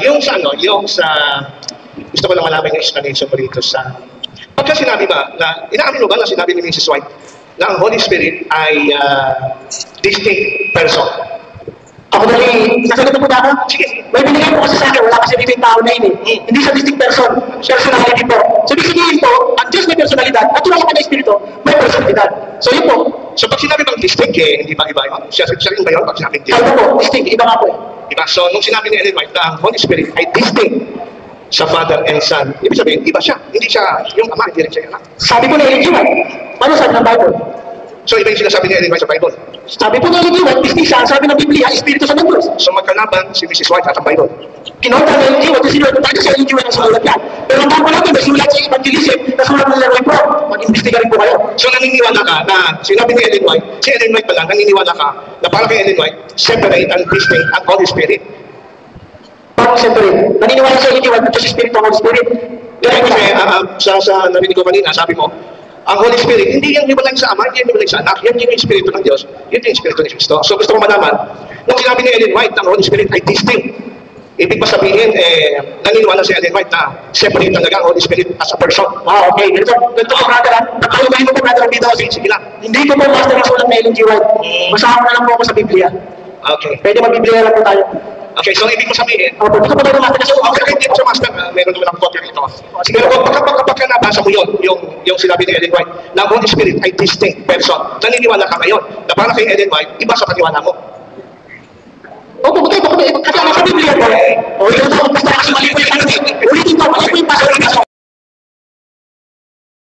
Yung sa ano, yung sa gusto ko lang malaman yung explanation mo dito sa pagka sinabi ba na inaamin mo ba na sinabi ni Mrs. White na ang Holy Spirit ay distinct person? Ako dali, sasagot na po ba ako? Sige. May binigay po kasi sa akin, wala kasi dito yung tao na yun eh. Hindi siya distinct person, personality po. So, ibig sabihin po, ang Diyos may personalidad, at wala ka na Espiritu, may personalidad. So, yun po. So, pag sinabi bang distinct, hindi ba iba yun? Siya rin ba yun pag sinabi distinct? Ano po, distinct, iba nga po eh. Diba? So, nung sinabi ni Ellen White na ang Holy Spirit ay distinct sa Father and Son, ibig sabihin, iba siya. Hindi siya yung Ama, hindi rin siya yung Anak. Sabi po na Ellen G. White, paano sabi ng Bible? So, iba yung sinasabi ni Ellen White sa Bible. Sabi po na Ellen G. White, distinct siya, sabi ng Biblia, Espiritu sa Diyos. So, magkalaban si Mrs. White at ang Bible. Kinontra ng Ellen G. White, kasi talaga sa Ellen G. White ang sulat yan. Pero ang bago natin, may sulat sa Evangelism, na sulat ng Leroy Pro. Mag-imbestiga rin po kayo. So, naniniwala ka na sinabi ni Ellen White, si Ellen White pala, naniniwala ka na para kay Ellen White, separate and distinct ang Holy Spirit. Parang siyempre, naniniwala sa Ellen G. White, Diyos Espiritu ang Holy Spirit. Kaya kasi, sa narinig ko kanina, sabi mo, ang Holy Spirit, hindi yan hiwalay sa Ama, hindi yan hiwalay sa Anak, yan yung Espiritu ng Diyos, yan yung Espiritu ni Cristo. So gusto ko malaman, nung sinabi ni Ellen White, ang Holy Spirit ay distinct. Ibig ba sabihin, naniniwala si Ellen White na separate talaga ang Holy Spirit as a person. Ah, okay. Ganito po, brother. Nakalugayin mo po, brother, dito kasi. Sige lang. Hindi ko po master ang sulat na Ellen G. White. Basahan mo na lang po ako sa Biblia. Okay. Pwede mag-Biblia lang po tayo. Okay, so ibig ko sabihin, Opo, dito po tayo master kasi okay, hindi ko sa master, meron naman akong copy rito. Sige, pagka nabasa mo yun, yung sinabi ni Ellen White, na ang Holy Spirit ay distinct person, naniniwala ka ngayon, na para kay Ellen White, iba sa paniwala mo. Opo, bakit? Kasi ang nasa Biblia po. O, yun po, basta kasi mali po yung tanong. Ulitin ko, mali po yung pasal ng